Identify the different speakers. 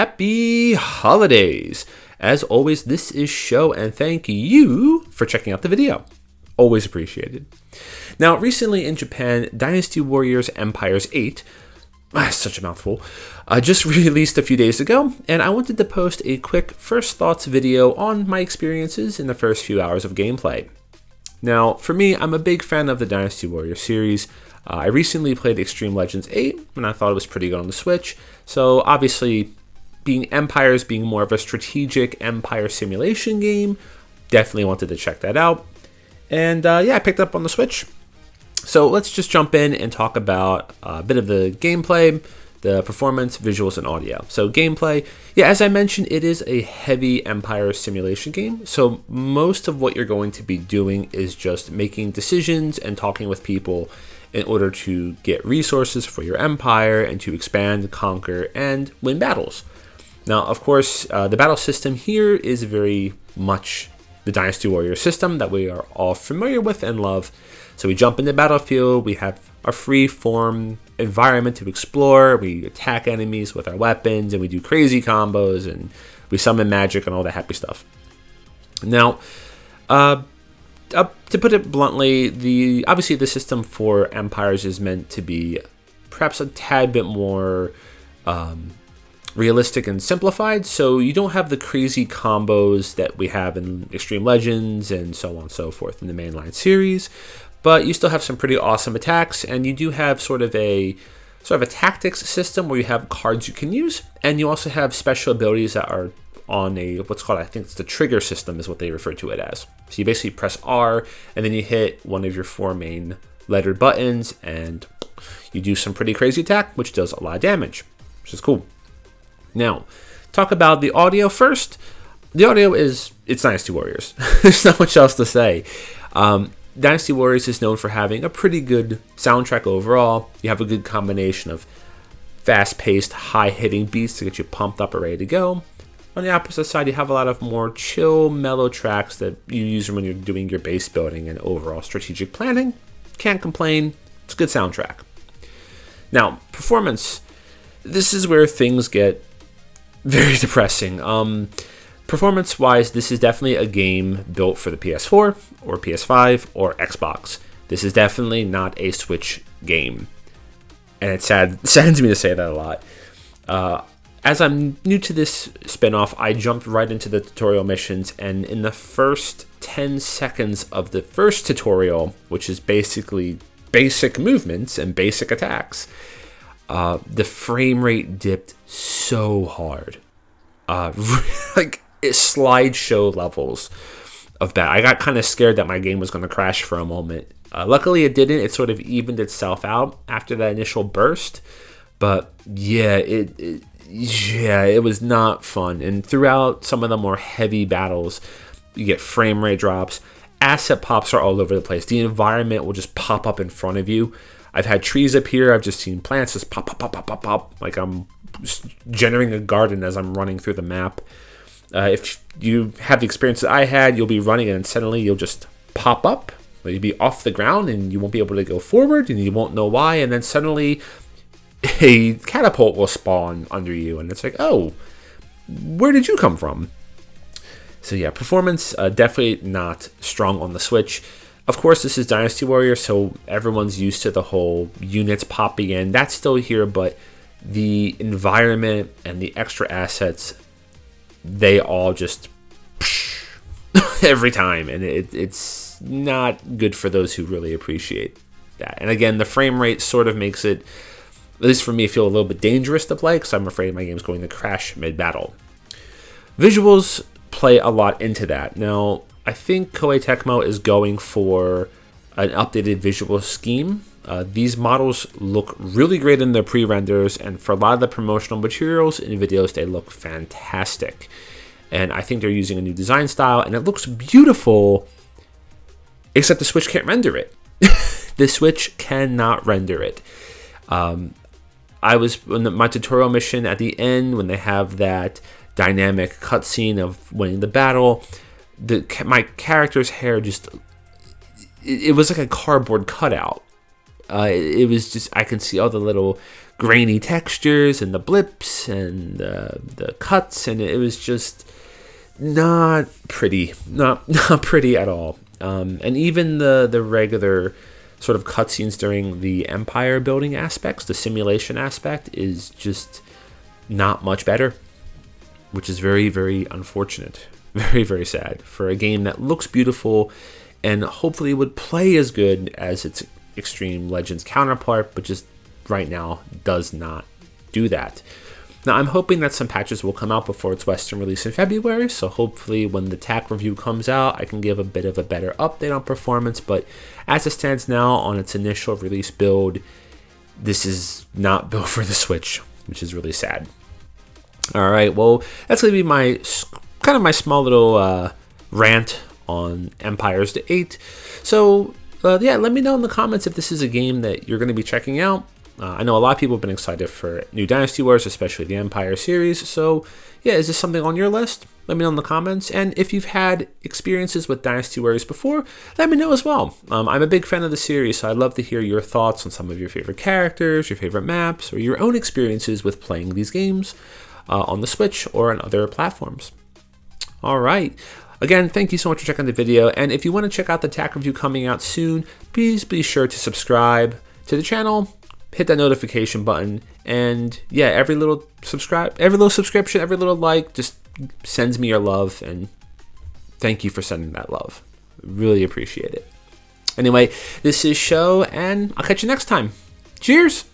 Speaker 1: Happy holidays! As always, this is Sho, and thank you for checking out the video. Always appreciated. Now, recently in Japan, Dynasty Warriors Empires 8, such a mouthful, just released a few days ago, and I wanted to post a quick first thoughts video on my experiences in the first few hours of gameplay. Now, for me, I'm a big fan of the Dynasty Warriors series. I recently played Extreme Legends 8, and I thought it was pretty good on the Switch, so obviously, Empires being more of a strategic empire simulation game, definitely wanted to check that out. And yeah, I picked up on the Switch. So let's just jump in and talk about a bit of the gameplay, the performance, visuals, and audio. So gameplay, yeah, as I mentioned, it is a heavy empire simulation game. So most of what you're going to be doing is just making decisions and talking with people in order to get resources for your empire and to expand, conquer, and win battles. Now, of course, the battle system here is very much the Dynasty Warrior system that we are all familiar with and love. So we jump into the battlefield, we have a free-form environment to explore, we attack enemies with our weapons, and we do crazy combos, and we summon magic and all that happy stuff. Now, to put it bluntly, obviously the system for Empires is meant to be perhaps a tad bit more realistic and simplified, so you don't have the crazy combos that we have in Extreme Legends and so on and so forth in the mainline series, but you still have some pretty awesome attacks, and you do have sort of a tactics system where you have cards you can use, and you also have special abilities that are on a what's called, I think it's the trigger system is what they refer to it as. So you basically press R and then you hit one of your four main lettered buttons and you do some pretty crazy attack, which does a lot of damage, which is cool. Now, talk about the audio first. The audio it's Dynasty Warriors. There's not much else to say. Dynasty Warriors is known for having a pretty good soundtrack overall. You have a good combination of fast-paced, high-hitting beats to get you pumped up and ready to go. On the opposite side, you have a lot of more chill, mellow tracks that you use when you're doing your base building and overall strategic planning. Can't complain. It's a good soundtrack. Now, performance. This is where things get very depressing. Performance-wise, this is definitely a game built for the PS4 or PS5 or Xbox. This is definitely not a Switch game, and it saddens me to say that a lot. As I'm new to this spinoff, I jumped right into the tutorial missions, and in the first 10 seconds of the first tutorial, which is basically basic movements and basic attacks, the frame rate dipped so hard. Like slideshow levels of that. I got kind of scared that my game was going to crash for a moment. Luckily it didn't. It sort of evened itself out after that initial burst. But yeah, it was not fun. And throughout some of the more heavy battles, you get frame rate drops. Asset pops are all over the place. The environment will just pop up in front of you. I've had trees appear. I've just seen plants just pop, pop, pop, pop, pop, pop. Like I'm generating a garden as I'm running through the map. If you have the experience that I had, you'll be running and suddenly you'll just pop up. You'll be off the ground and you won't be able to go forward and you won't know why. And then suddenly a catapult will spawn under you. And it's like, oh, where did you come from? So yeah, performance definitely not strong on the Switch. Of course, this is Dynasty Warrior, so everyone's used to the whole units popping in. That's still here, but the environment and the extra assets, they all just every time, and it's not good for those who really appreciate that. And again, the frame rate sort of makes it, at least for me, feel a little bit dangerous to play because I'm afraid my game's going to crash mid-battle. Visuals play a lot into that. Now, I think Koei Tecmo is going for an updated visual scheme. These models look really great in their pre-renders, and for a lot of the promotional materials and videos, they look fantastic. And I think they're using a new design style, and it looks beautiful, except the Switch can't render it. The Switch cannot render it. I was in my tutorial mission at the end when they have that dynamic cutscene of winning the battle. My character's hair just, it was like a cardboard cutout It was just, I can see all the little grainy textures and the blips and the cuts, and it was just not pretty, not pretty at all. And even the regular sort of cutscenes during the empire building aspects, the simulation aspect, is just not much better, which is very, very unfortunate. Very, very sad for a game that looks beautiful and hopefully would play as good as its Extreme Legends counterpart, but just right now does not do that. Now, I'm hoping that some patches will come out before its Western release in February, so hopefully when the TAC review comes out, I can give a bit of a better update on performance, but as it stands now on its initial release build, this is not built for the Switch, which is really sad. Alright, well, that's going to be my kind of my small little rant on Empires the 8. So, yeah, let me know in the comments if this is a game that you're going to be checking out. I know a lot of people have been excited for new Dynasty Wars, especially the Empire series. So, yeah, is this something on your list? Let me know in the comments. And if you've had experiences with Dynasty Warriors before, let me know as well. I'm a big fan of the series, so I'd love to hear your thoughts on some of your favorite characters, your favorite maps, or your own experiences with playing these games on the Switch or on other platforms. All right. Again, thank you so much for checking the video. And if you want to check out the TAC review coming out soon, please be sure to subscribe to the channel, hit that notification button, and yeah, every little subscription, every little like just sends me your love, and thank you for sending that love. Really appreciate it. Anyway, this is Show, and I'll catch you next time. Cheers!